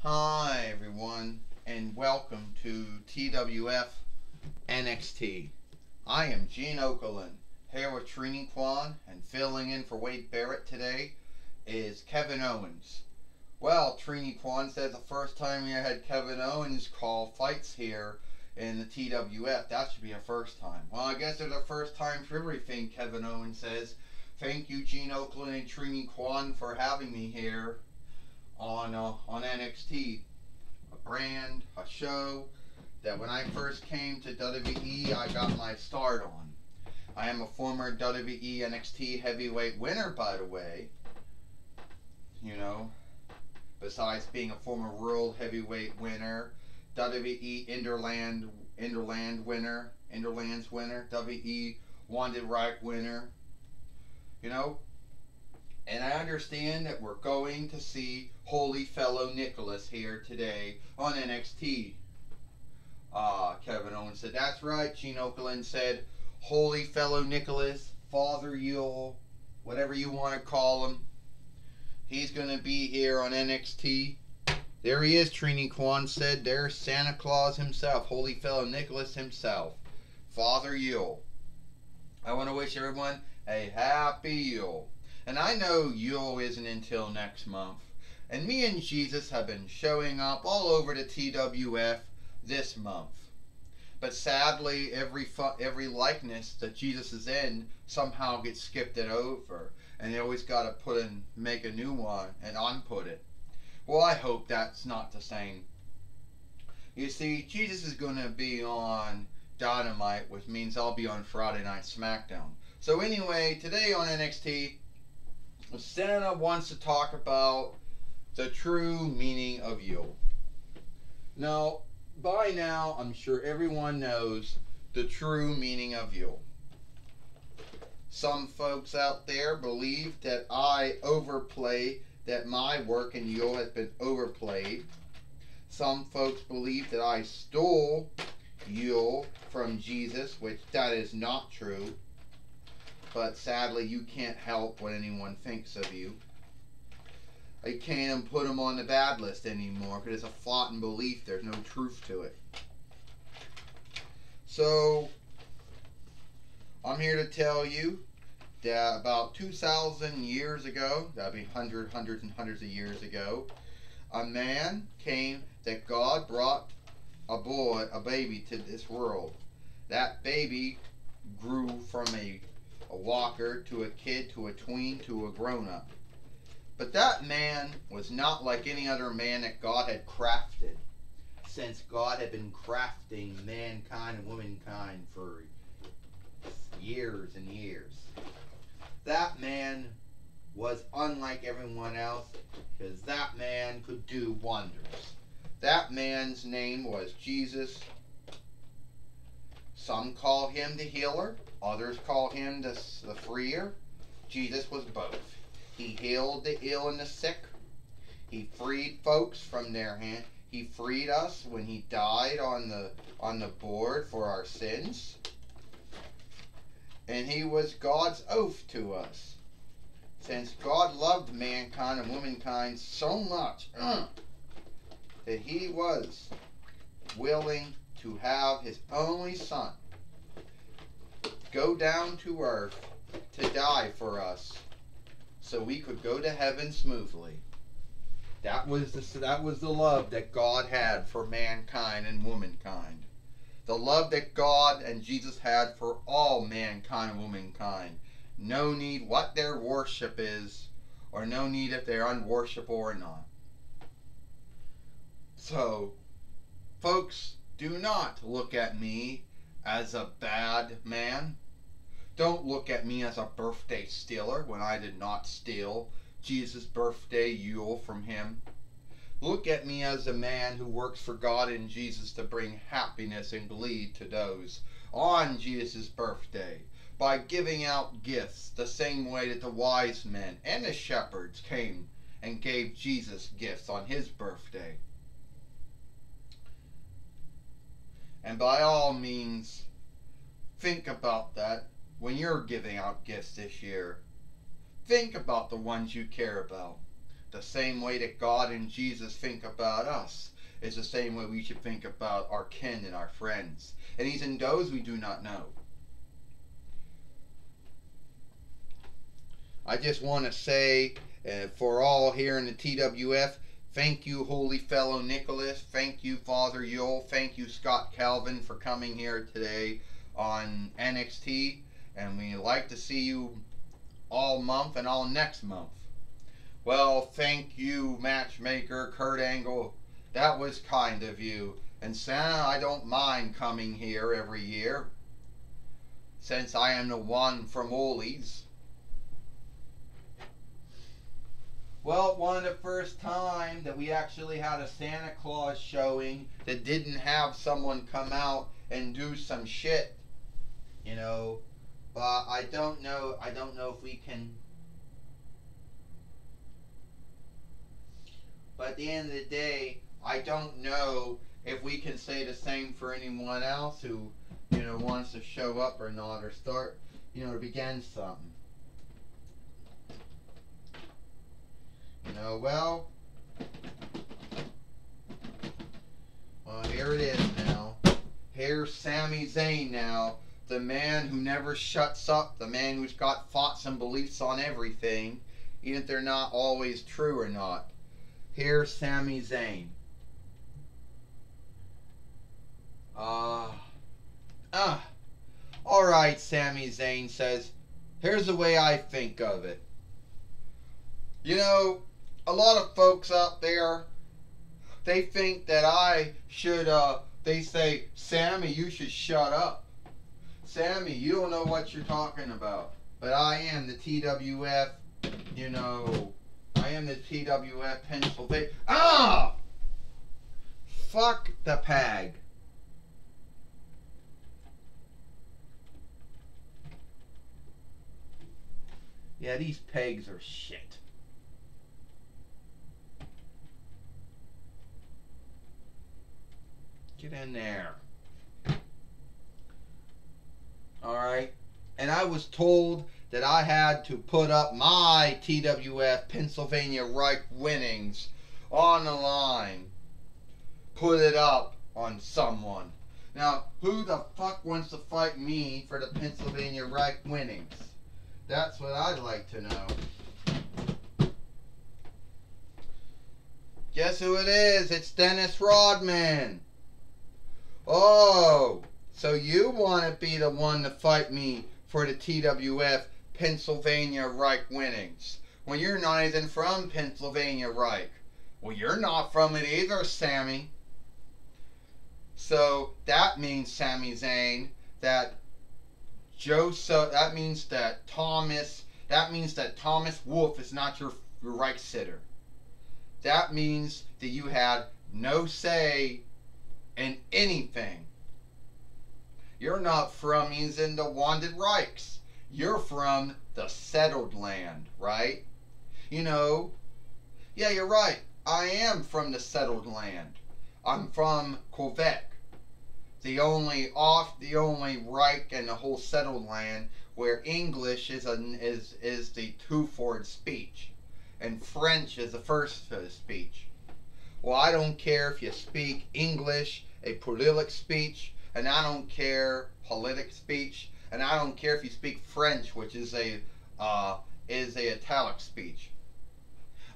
Hi everyone, and welcome to TWF NXT. I am Gene Okerlund, here with Trini Kwan, and filling in for Wade Barrett today is Kevin Owens. Well, Trini Kwan says the first time we had Kevin Owens call fights here in the TWF, that should be a first time. Well, I guess there's a first time for everything, Kevin Owens says. Thank you, Gene Okerlund and Trini Kwan, for having me here on NXT, a brand, a show that when I first came to WWE, I got my start on. I am a former WWE NXT heavyweight winner, by the way. You know, besides being a former World Heavyweight winner, WWE Interlands winner, WWE Wanted Right winner. You know, and I understand that we're going to see Holy Fellow Nicholas here today on NXT. Kevin Owens said, that's right. Gene Okerlund said, Holy Fellow Nicholas, Father Yule, whatever you want to call him. He's going to be here on NXT. There he is, Trini Kwan said. There's Santa Claus himself, Holy Fellow Nicholas himself, Father Yule. I want to wish everyone a happy Yule. And I know Yule isn't until next month. And me and Jesus have been showing up all over the TWF this month. But sadly, every likeness that Jesus is in somehow gets skipped it over. And they always got to make a new one and unput it. Well, I hope that's not the same. You see, Jesus is going to be on Dynamite, which means I'll be on Friday Night SmackDown. So anyway, today on NXT, Santa wants to talk about the true meaning of Yule. Now, by now, I'm sure everyone knows the true meaning of Yule. Some folks out there believe that that my work in Yule has been overplayed. Some folks believe that I stole Yule from Jesus, which that is not true. But sadly, you can't help what anyone thinks of you. I can't even put them on the bad list anymore because it's a foughten belief. There's no truth to it. So, I'm here to tell you that about 2,000 years ago, that'd be hundreds and hundreds of years ago, a man came that God brought a baby to this world. That baby grew from a walker to a kid to a tween to a grown-up. But that man was not like any other man that God had crafted, since God had been crafting mankind and womankind for years and years. That man was unlike everyone else because that man could do wonders. That man's name was Jesus. Some call him the healer. Others call him the freer. Jesus was both. He healed the ill and the sick. He freed folks from their hand. He freed us when he died on the board for our sins. And he was God's oath to us. Since God loved mankind and womankind so much that he was willing to have his only son go down to earth to die for us so we could go to heaven smoothly. That was the love that God had for mankind and womankind. The love that God and Jesus had for all mankind and womankind. No need what their worship is, or no need if they're unworshipable or not. So, folks, do not look at me as a bad man. Don't look at me as a birthday stealer when I did not steal Jesus' birthday Yule from him. Look at me as a man who works for God and Jesus to bring happiness and glee to those on Jesus' birthday by giving out gifts the same way that the wise men and the shepherds came and gave Jesus gifts on his birthday. And by all means, think about that when you're giving out gifts this year. Think about the ones you care about. the same way that God and Jesus think about us is the same way we should think about our kin and our friends. And even those we do not know. I just want to say, for all here in the TWF, thank you, Holy Fellow Nicholas. Thank you, Father Yule. Thank you, Scott Calvin, for coming here today on NXT. And we like to see you all month and all next month. Well, thank you, matchmaker Kurt Angle. That was kind of you. And Santa, I don't mind coming here every year, since I am the one from Ole's. Well, one of the first time that we actually had a Santa Claus showing that didn't have someone come out and do some shit, you know. But I don't know if we can. But at the end of the day, I don't know if we can say the same for anyone else who, you know, wants to show up or not, or start, you know, to begin something. You know, well, here it is now. Here's Sami Zayn now. The man who never shuts up. The man who's got thoughts and beliefs on everything, even if they're not always true or not. Here's Sami Zayn. Alright, Sami Zayn says, here's the way I think of it. You know, a lot of folks out there, they think that I should, they say, Sammy, you should shut up. Sammy, you don't know what you're talking about. But I am the TWF, you know, I am the TWF Pennsylvania. Fuck the pag. Yeah, these pegs are shit. Get in there. Alright. And I was told that I had to put up my TWF Pennsylvania Reich winnings on the line. Put it up on someone. Now, who the fuck wants to fight me for the Pennsylvania Reich winnings? That's what I'd like to know. Guess who it is? It's Dennis Rodman. Oh, so you want to be the one to fight me for the TWF Pennsylvania Reich winnings when you're not even from Pennsylvania Reich. Well, you're not from it either, Sammy. So that means, Sami Zayn, that that means that Thomas Wolfe is not your Reich sitter. That means that you had no say in anything. You're not from in the wanted Reichs. You're from the settled land, right? You know, yeah, you're right. I am from the settled land. I'm from Quebec. The only Reich in the whole settled land where English is the two-fourth speech and French is the first speech. Well, I don't care if you speak English, a politic speech, and I don't care politic speech, and I don't care if you speak French, which is a italic speech.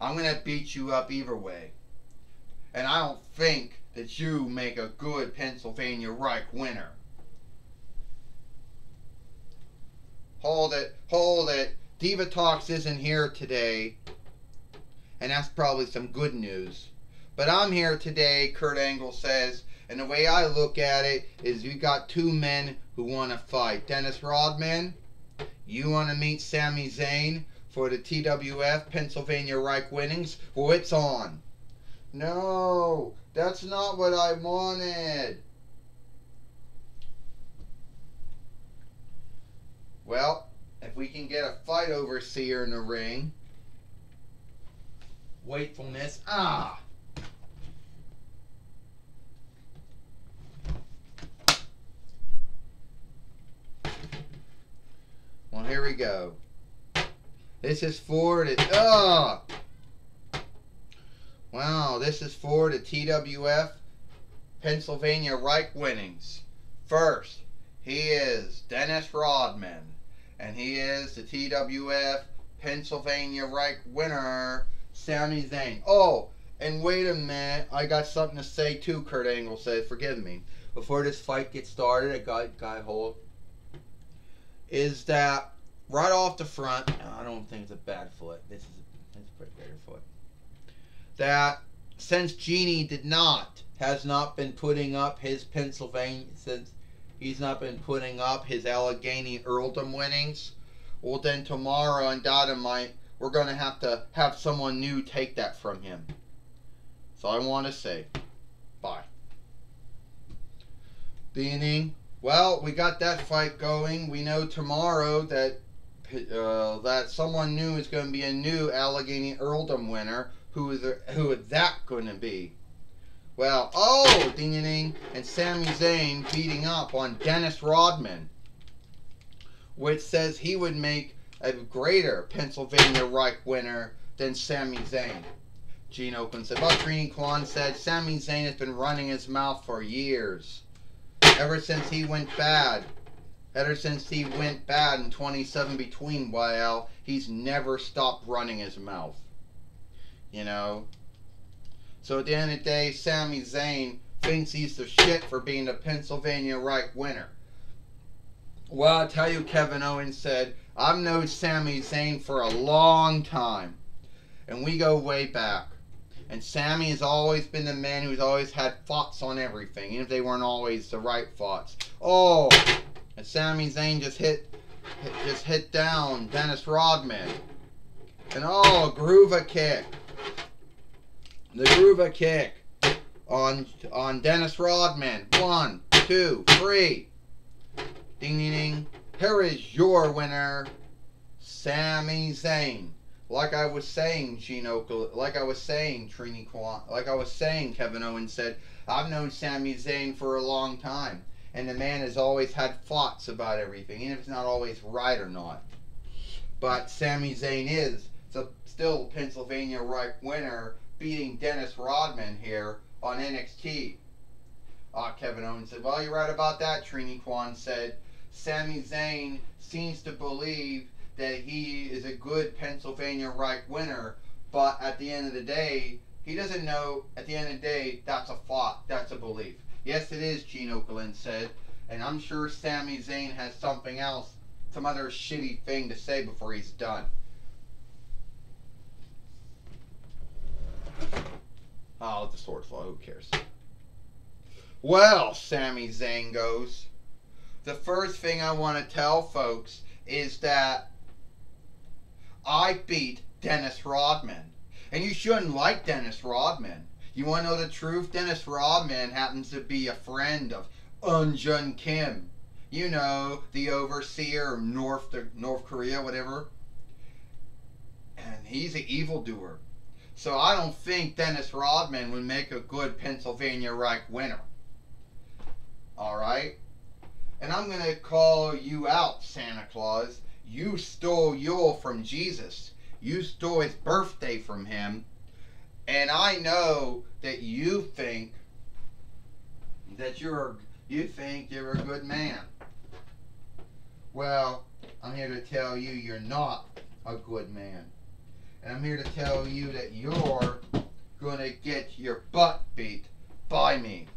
I'm gonna beat you up either way, and I don't think that you make a good Pennsylvania Reich winner. Hold it, hold it. Diva Talks isn't here today, and that's probably some good news. But I'm here today, Kurt Angle says, and the way I look at it is you got two men who want to fight. Dennis Rodman, you want to meet Sami Zayn for the TWF Pennsylvania Reich winnings? Well, it's on. No, that's not what I wanted. Well, if we can get a fight overseer in the ring. Waitfulness. Well, here we go. This is for the... Well, this is for the TWF Pennsylvania Reich winnings. First, he is Dennis Rodman, and he is the TWF Pennsylvania Reich winner, Sami Zayn. Oh, and wait a minute, I got something to say too, Kurt Angle says, forgive me. Before this fight gets started, I got hold, is that right off the front, I don't think it's a bad foot. It's a pretty great foot. That since Genie has not been putting up his Pennsylvania, since he's not been putting up his Allegheny Earldom winnings, well then tomorrow on Dynamite, we're going to have someone new take that from him. So I want to say, bye. Being, well, we got that fight going. We know tomorrow that someone new is going to be a new Allegheny Earldom winner. Who is that going to be? Well, oh, ding ding ding, and Sami Zayn beating up on Dennis Rodman, which says he would make a greater Pennsylvania Reich winner than Sami Zayn. Gene Oakland said, well, Trini Kwan said, Sami Zayn has been running his mouth for years. Ever since he went bad. Ever since he went bad in 27 between YL, he's never stopped running his mouth. You know? So at the end of the day, Sami Zayn thinks he's the shit for being the Pennsylvania Reich winner. Well, I'll tell you, Kevin Owens said, I've known Sami Zayn for a long time. And we go way back. And Sami has always been the man who's always had thoughts on everything, even if they weren't always the right thoughts. Oh, and Sami Zayn just hit down Dennis Rodman. And oh, Groover kick. The Groover kick on Dennis Rodman. 1, 2, 3. Ding ding ding. Here is your winner, Sami Zayn. Like I was saying, like I was saying, Trini Kwan, like I was saying, Kevin Owens said, I've known Sami Zayn for a long time. And the man has always had thoughts about everything, even if it's not always right or not. But Sami Zayn is still Pennsylvania Reich winner, beating Dennis Rodman here on NXT. Kevin Owens said, well, you're right about that, Trini Kwan said. Sami Zayn seems to believe that he is a good Pennsylvania Reich winner, but at the end of the day, he doesn't know, at the end of the day, that's a thought, that's a belief. Yes, it is, Gene Oakland said, and I'm sure Sami Zayn has something else, some other shitty thing to say before he's done. I'll let the sword fall, who cares? Well, Sami Zayn goes, the first thing I want to tell folks is that I beat Dennis Rodman. And you shouldn't like Dennis Rodman. You want to know the truth? Dennis Rodman happens to be a friend of Eun Jun Kim. You know, the overseer of North Korea, whatever. And he's an evildoer. So I don't think Dennis Rodman would make a good Pennsylvania Reich winner. Alright? And I'm going to call you out, Santa Claus. You stole Yule from Jesus. You stole his birthday from him. And I know that you think that you're a good man. Well, I'm here to tell you you're not a good man. And I'm here to tell you that you're going to get your butt beat by me.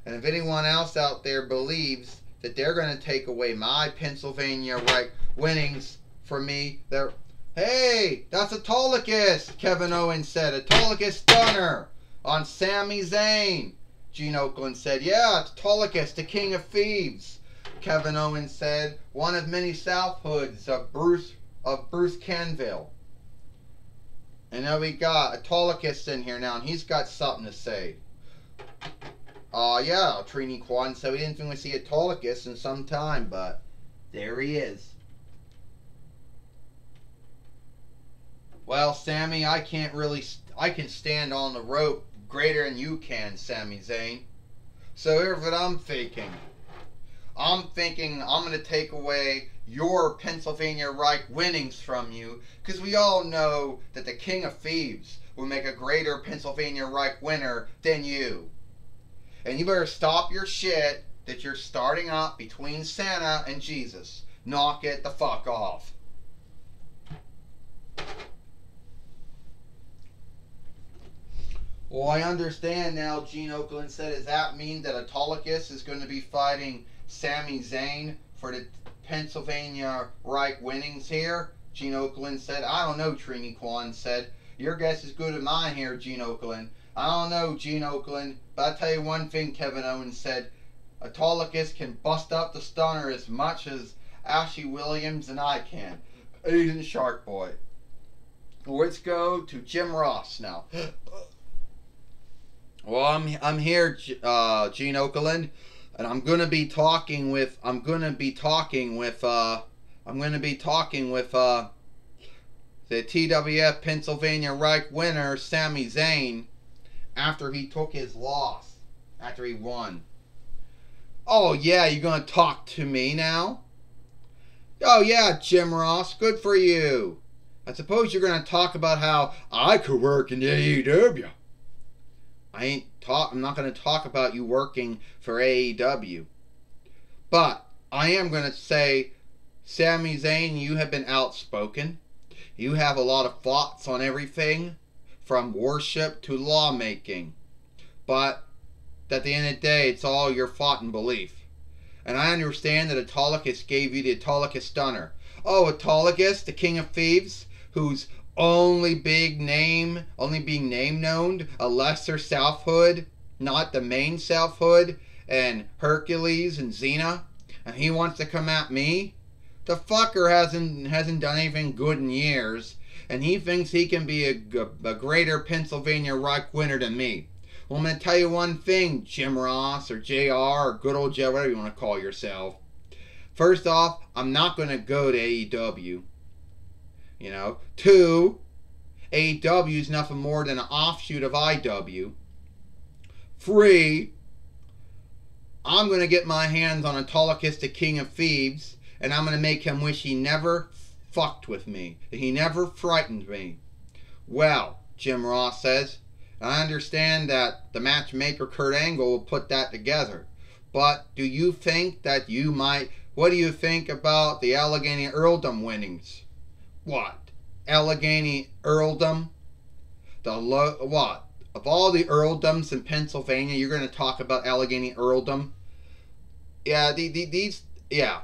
And if anyone else out there believes that they're going to take away my Pennsylvania Reich winnings from me, hey, that's Autolycus, Kevin Owens said. Autolycus Stunner on Sami Zayn. Gene Oakland said, yeah, it's Autolycus, the King of Thieves. Kevin Owens said, one of many South Hoods of Bruce Canville. And now we got Autolycus in here now, and he's got something to say. Yeah, Trini Kwan said we didn't think we'd see Autolycus in some time, but there he is. Well, Sami, I can stand on the rope greater than you can, Sami Zayn. So here's what I'm thinking. I'm thinking I'm going to take away your Pennsylvania Reich winnings from you, because we all know that the King of Thieves will make a greater Pennsylvania Reich winner than you. And you better stop your shit that you're starting up between Santa and Jesus. Knock it the fuck off. Well, I understand now, Gene Okerlund said. Does that mean that Autolycus is going to be fighting Sami Zayn for the Pennsylvania Reich winnings here? Gene Okerlund said. I don't know, Trini Kwan said. Your guess is good as mine here, Gene Okerlund. I don't know, Gene Okerlund, but I'll tell you one thing, Kevin Owens said. Autolycus can bust up the stunner as much as Ashley Williams and I can. Asian Shark Boy. Let's go to Jim Ross now. Well, I'm here, Gene Okerlund, and I'm gonna be talking with the TWF Pennsylvania Reich winner Sami Zayn after he took his loss, after he won. Oh yeah, you're gonna talk to me now? Oh yeah, Jim Ross, good for you. I suppose you're gonna talk about how I could work in the AEW. I'm not going to talk about you working for AEW. But I am going to say, Sami Zayn, you have been outspoken. You have a lot of thoughts on everything, from worship to lawmaking. But at the end of the day, it's all your thought and belief. And I understand that Autolycus gave you the Autolycus Stunner. Oh, Autolycus, the King of Thieves, who's only being name known, a lesser South Hood, not the main South Hood, and Hercules and Xena, and he wants to come at me? The fucker hasn't done anything good in years, and he thinks he can be a greater Pennsylvania Reich winner than me. Well, I'm going to tell you one thing, Jim Ross, or JR, or good old Joe, whatever you want to call yourself. First off, I'm not going to go to AEW. You know, 2, AEW is nothing more than an offshoot of IW. 3, I'm going to get my hands on Autolycus, the King of Thieves, and I'm going to make him wish he never fucked with me, that he never frightened me. Well, Jim Ross says, I understand that the matchmaker Kurt Angle will put that together. But do you think that you might... What do you think about the Allegheny Earldom winnings? What? Allegheny Earldom? What? Of all the earldoms in Pennsylvania, you're going to talk about Allegheny Earldom? Yeah, yeah.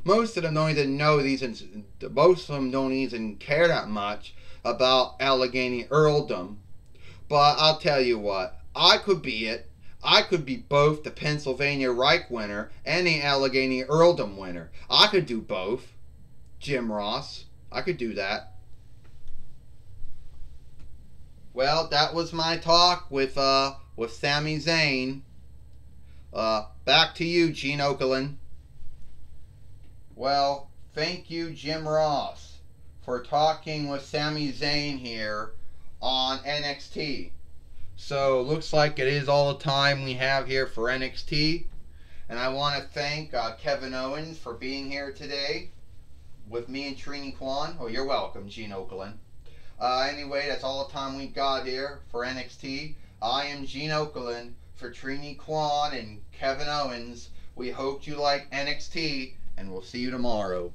Most of them don't even know these, and most of them don't even care that much about Allegheny Earldom. But I'll tell you what, I could be it. I could be both the Pennsylvania Reich winner and the Allegheny Earldom winner. I could do both, Jim Ross. I could do that. Well, that was my talk with Sami Zayn. Back to you, Gene Okerlund. Well, thank you, Jim Ross, for talking with Sami Zayn here on NXT. So, looks like it is all the time we have here for NXT. And I want to thank Kevin Owens for being here today with me and Trini Kwan. Oh, you're welcome, Gene Okerlund. Anyway, that's all the time we've got here for NXT. I am Gene Okerlund for Trini Kwan and Kevin Owens. We hope you like NXT, and we'll see you tomorrow.